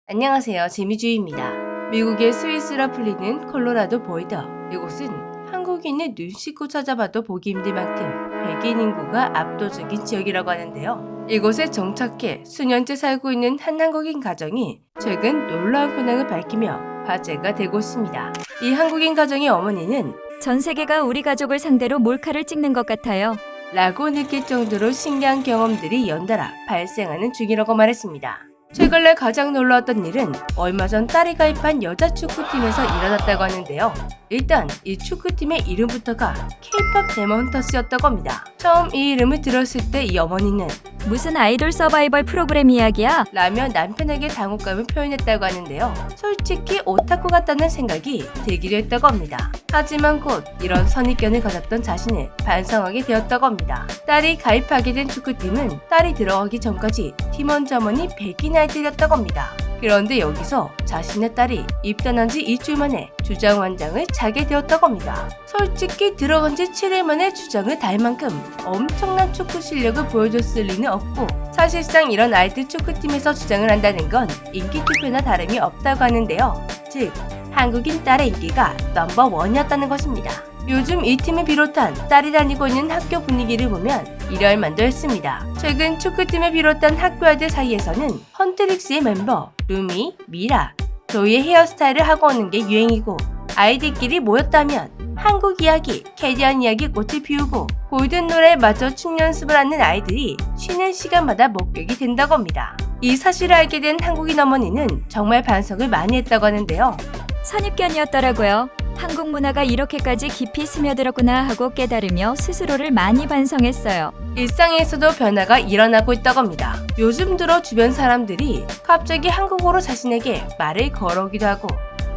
안녕하세요. 재미주의입니다. 미국의 스위스라 불리는 콜로라도 보이더. 이곳은 한국인을 눈 씻고 찾아봐도 보기 힘들 만큼 백인 인구가 압도적인 지역이라고 하는데요. 이곳에 정착해 수년째 살고 있는 한 한국인 가정이 최근 놀라운 근황을 밝히며 화제가 되고 있습니다. 이 한국인 가정의 어머니는 전 세계가 우리 가족을 상대로 몰카를 찍는 것 같아요. 라고 느낄 정도로 신기한 경험들이 연달아 발생하는 중이라고 말했습니다. 최근에 가장 놀라웠던 일은 얼마 전 딸이 가입한 여자 축구팀에서 일어났다고 하는데요. 일단 이 축구팀의 이름부터가 K-POP 데몬 헌터스였다고 합니다. 처음 이 이름을 들었을 때 이 어머니는 무슨 아이돌 서바이벌 프로그램 이야기야? 라며 남편에게 당혹감을 표현했다고 하는데요. 솔직히 오타쿠 같다는 생각이 들기도 했다고 합니다. 하지만 곧 이런 선입견을 가졌던 자신을 반성하게 되었다고 합니다. 딸이 가입하게 된 축구팀은 딸이 들어가기 전까지 팀원 점원이 백인 아이들이었다고 합니다. 그런데 여기서 자신의 딸이 입단한 지 일주일 만에 주장원장을 차게 되었다고 합니다. 솔직히 들어간 지 7일 만에 주장을 달 만큼 엄청난 축구 실력을 보여줬을 리는 없고, 사실상 이런 아이들 축구팀에서 주장을 한다는 건 인기 투표나 다름이 없다고 하는데요. 즉, 한국인 딸의 인기가 넘버1이었다는 것입니다. 요즘 이 팀을 비롯한 딸이 다니고 있는 학교 분위기를 보면 이럴 만도 했습니다. 최근 축구팀을 비롯한 학교 아이들 사이에서는 헌트릭스의 멤버 루미, 미라, 조이의 헤어스타일을 하고 오는 게 유행이고, 아이들끼리 모였다면 한국 이야기, 캐리언 이야기 꽃을 피우고 골든 노래에 맞춰 춤 연습을 하는 아이들이 쉬는 시간마다 목격이 된다고 합니다. 이 사실을 알게 된 한국인 어머니는 정말 반성을 많이 했다고 하는데요. 선입견이었더라고요. 한국 문화가 이렇게까지 깊이 스며들었구나 하고 깨달으며 스스로를 많이 반성했어요. 일상에서도 변화가 일어나고 있다고 합니다. 요즘 들어 주변 사람들이 갑자기 한국어로 자신에게 말을 걸어오기도 하고,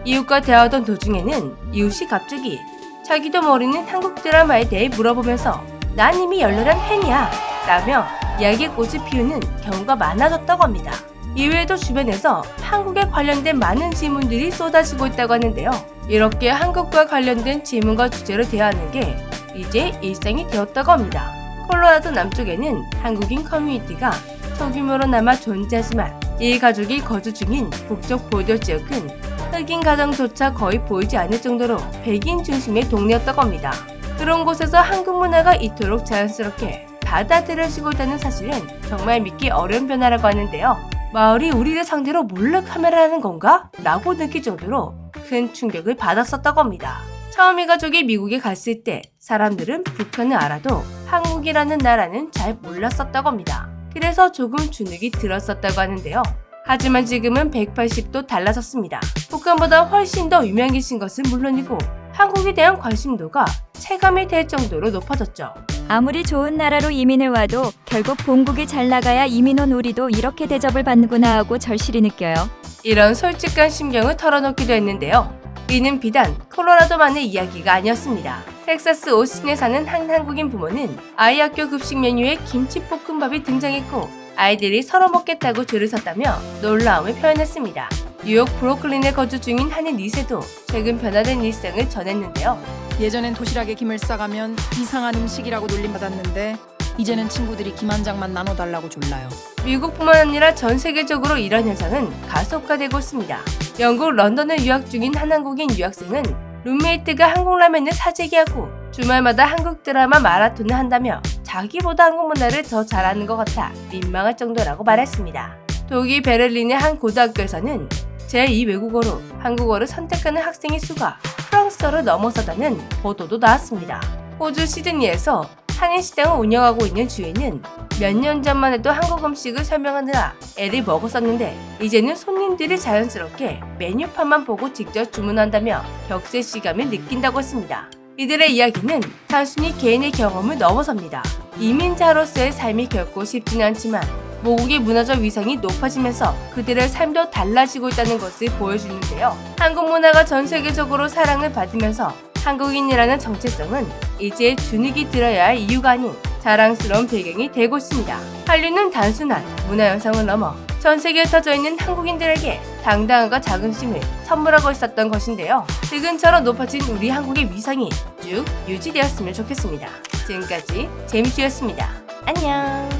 이웃과 대화하던 도중에는 이웃이 갑자기 자기도 모르는 한국 드라마에 대해 물어보면서 난 이미 열렬한 팬이야 라며 이야기의 꽃을 피우는 경우가 많아졌다고 합니다. 이외에도 주변에서 한국에 관련된 많은 질문들이 쏟아지고 있다고 하는데요. 이렇게 한국과 관련된 질문과 주제로 대화하는 게 이제 일상이 되었다고 합니다. 콜로라도 남쪽에는 한국인 커뮤니티가 소규모로나마 존재하지만 이 가족이 거주 중인 북쪽 보더 지역은 흑인 가정조차 거의 보이지 않을 정도로 백인 중심의 동네였다고 합니다. 그런 곳에서 한국 문화가 이토록 자연스럽게 받아들여지고 있다는 사실은 정말 믿기 어려운 변화라고 하는데요. 마을이 우리를 상대로 몰래 카메라를 하는 건가? 라고 느낄 정도로 큰 충격을 받았었다고 합니다. 처음 이 가족이 미국에 갔을 때 사람들은 북한을 알아도 한국이라는 나라는 잘 몰랐었다고 합니다. 그래서 조금 주눅이 들었었다고 하는데요. 하지만 지금은 180도 달라졌습니다. 북한보다 훨씬 더 유명해진 것은 물론이고 한국에 대한 관심도가 체감이 될 정도로 높아졌죠. 아무리 좋은 나라로 이민을 와도 결국 본국이 잘 나가야 이민 온 우리도 이렇게 대접을 받는구나 하고 절실히 느껴요. 이런 솔직한 심경을 털어놓기도 했는데요. 이는 비단 콜로라도만의 이야기가 아니었습니다. 텍사스 오스틴에 사는 한 한국인 부모는 아이 학교 급식 메뉴에 김치볶음밥이 등장했고 아이들이 서로 먹겠다고 줄을 섰다며 놀라움을 표현했습니다. 뉴욕 브루클린에 거주 중인 한인 2세도 최근 변화된 일상을 전했는데요. 예전엔 도시락에 김을 싸가면 이상한 음식이라고 놀림받았는데 이제는 친구들이 김 한 장만 나눠달라고 졸라요. 미국뿐만 아니라 전 세계적으로 이런 현상은 가속화되고 있습니다. 영국 런던에 유학 중인 한 한국인 유학생은 룸메이트가 한국 라면을 사재기 하고 주말마다 한국 드라마 마라톤을 한다며 자기보다 한국 문화를 더 잘하는 것 같아 민망할 정도라고 말했습니다. 독일 베를린의 한 고등학교에서는 제2 외국어로 한국어를 선택하는 학생의 수가 프랑스어를 넘어서다는 보도도 나왔습니다. 호주 시드니에서 한인시장을 운영하고 있는 주인은 몇 년 전만 해도 한국 음식을 설명하느라 애를 먹었었는데 이제는 손님들이 자연스럽게 메뉴판만 보고 직접 주문한다며 격세시감을 느낀다고 했습니다. 이들의 이야기는 단순히 개인의 경험을 넘어섭니다. 이민자로서의 삶이 결코 쉽지는 않지만 모국의 문화적 위상이 높아지면서 그들의 삶도 달라지고 있다는 것을 보여주는데요. 한국 문화가 전 세계적으로 사랑을 받으면서 한국인이라는 정체성은 이제 주눅이 들어야 할 이유가 아닌 자랑스러운 배경이 되고 있습니다. 한류는 단순한 문화현상을 넘어 전 세계에 터져 있는 한국인들에게 당당함과 자긍심을 선물하고 있었던 것인데요. 지금처럼 높아진 우리 한국의 위상이 쭉 유지되었으면 좋겠습니다. 지금까지 재미주였습니다. 안녕.